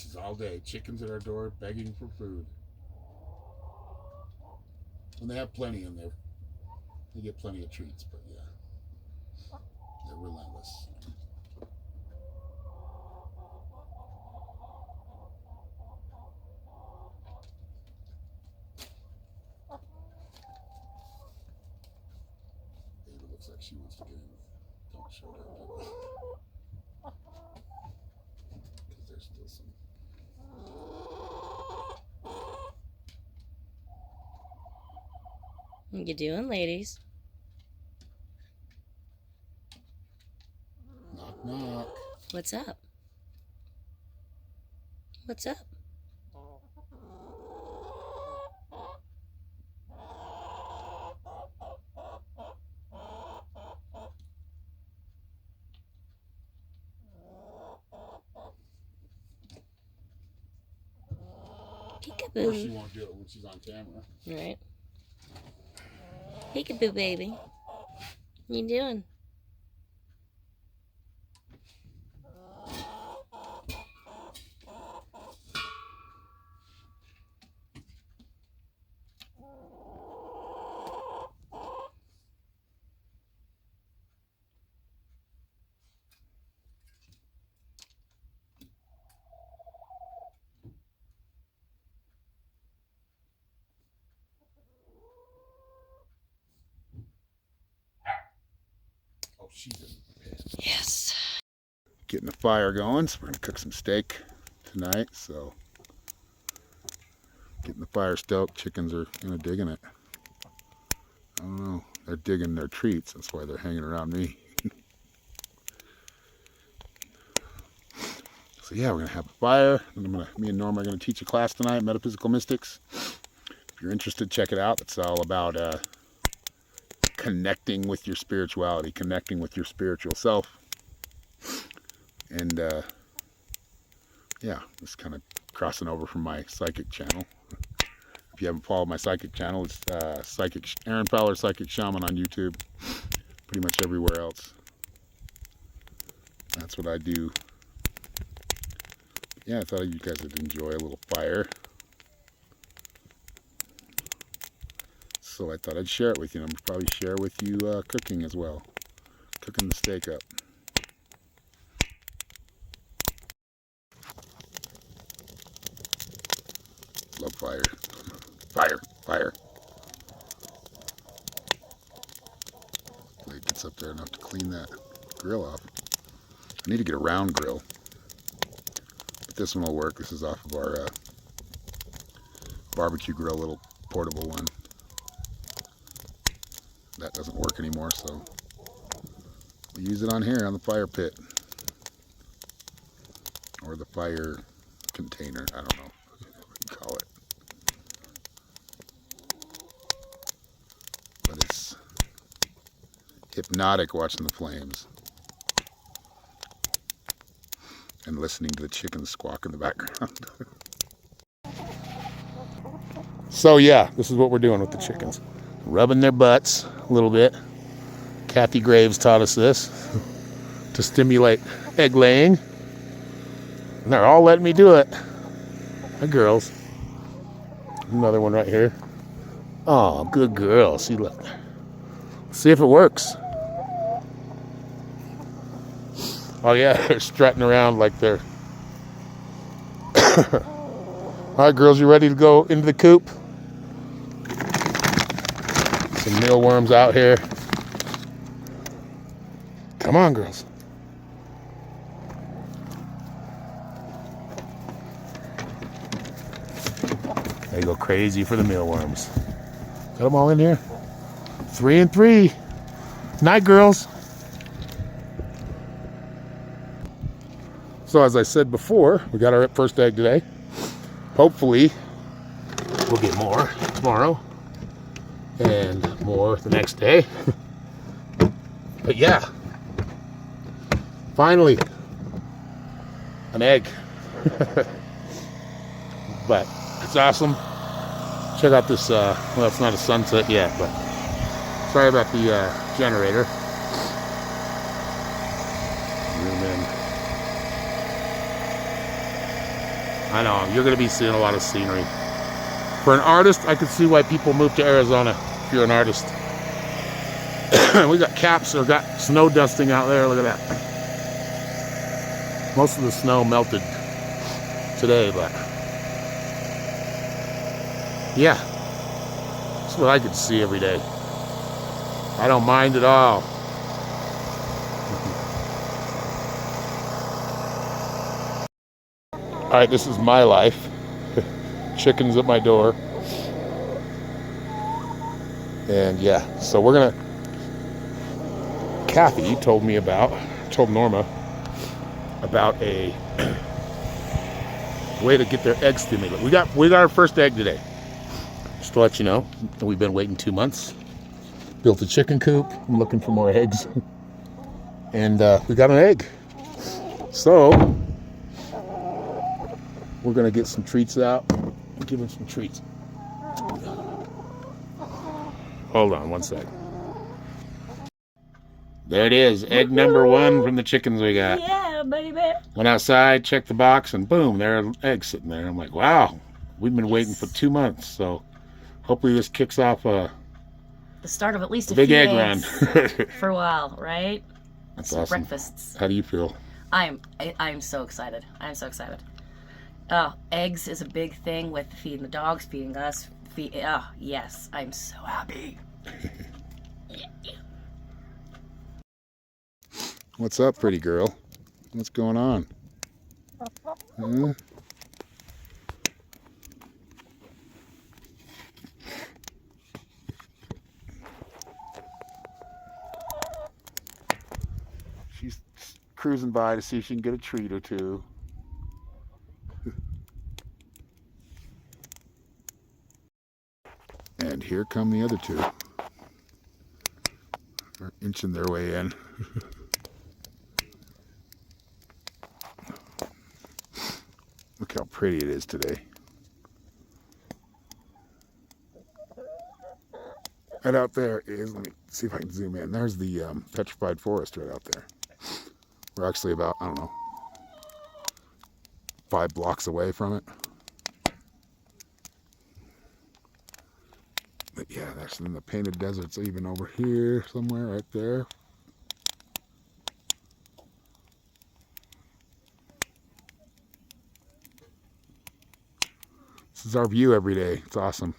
is all day. Chickens at our door begging for food. And they have plenty in there. They get plenty of treats, but yeah, they're relentless. Ava looks like she wants to get in. Don't show that because there's still some. What you doing, ladies? Knock, knock. What's up? What's up? Of course, she won't do it when she's on camera. Right. Peekaboo, baby. What you doing? She's in the pit. Yes. Getting the fire going, so we're gonna cook some steak tonight. So getting the fire stoked. Chickens are digging it. I don't know. They're digging their treats. That's why they're hanging around me. So yeah, we're gonna have a fire. And me and Norma are gonna teach a class tonight, Metaphysical Mystics. If you're interested, check it out. It's all about connecting with your spirituality, connecting with your spiritual self. And yeah, just kind of crossing over from my psychic channel. If you haven't followed my psychic channel, it's Aaron Fowler Psychic Shaman on YouTube. Pretty much everywhere else. That's what I do. Yeah, I thought you guys would enjoy a little fire. So I thought I'd share it with you. And I'll probably share with you cooking as well. Cooking the steak up. Love fire. Fire, fire. Hopefully it gets up there enough to clean that grill off. I need to get a round grill. But this one will work. This is off of our barbecue grill, little portable one. That doesn't work anymore, so we use it on here on the fire pit. Or the fire container. I don't know what you call it. But it's hypnotic watching the flames. And listening to the chickens squawk in the background. So yeah, this is what we're doing with the chickens. Rubbing their butts a little bit. Kathy Graves taught us this to stimulate egg laying. And they're all letting me do it. Hi, girls. Another one right here. Oh, good girl. See, look. See if it works. Oh yeah, they're strutting around like they're... All right, girls, you ready to go into the coop? Some mealworms out here. Come on, girls. They go crazy for the mealworms. Got them all in here. 3 and 3. Night, girls. So as I said before, we got our first egg today. Hopefully, we'll get more tomorrow. And more the next day. But yeah. Finally. An egg. But it's awesome. Check out this, well, it's not a sunset yet, but sorry about the generator. Zoom in. I know, you're going to be seeing a lot of scenery. For an artist, I could see why people move to Arizona if you're an artist. We got caps or got snow dusting out there. Look at that. Most of the snow melted today, but yeah, that's what I could see every day. I don't mind at all. All right, this is my life. Chickens at my door. And yeah, so we're gonna, Kathy told Norma about a way to get their egg stimulated. We got our first egg today. Just to let you know, we've been waiting 2 months. Built a chicken coop. I'm looking for more eggs. And we got an egg. So we're gonna get some treats out. Give him some treats. Hold on one sec. There it is, egg number 1 from the chickens we got. Yeah, baby. Went outside, checked the box, and boom, there are eggs sitting there. I'm like, wow, we've been waiting for 2 months, so hopefully this kicks off a The start of at least a big few egg eggs run. for a while, right? That's Some awesome. breakfasts. How do you feel? I'm so excited. I'm so excited. Oh, eggs is a big thing with feeding the dogs, feeding us. Oh, yes, I'm so happy. What's up, pretty girl? What's going on? Huh? She's cruising by to see if she can get a treat or two. And here come the other two. They're inching their way in. Look how pretty it is today. Right out there is, let me see if I can zoom in. There's the petrified forest right out there. We're actually about, I don't know, 5 blocks away from it. But yeah, that's in the painted desert's even over here somewhere right there. This is our view every day. It's awesome.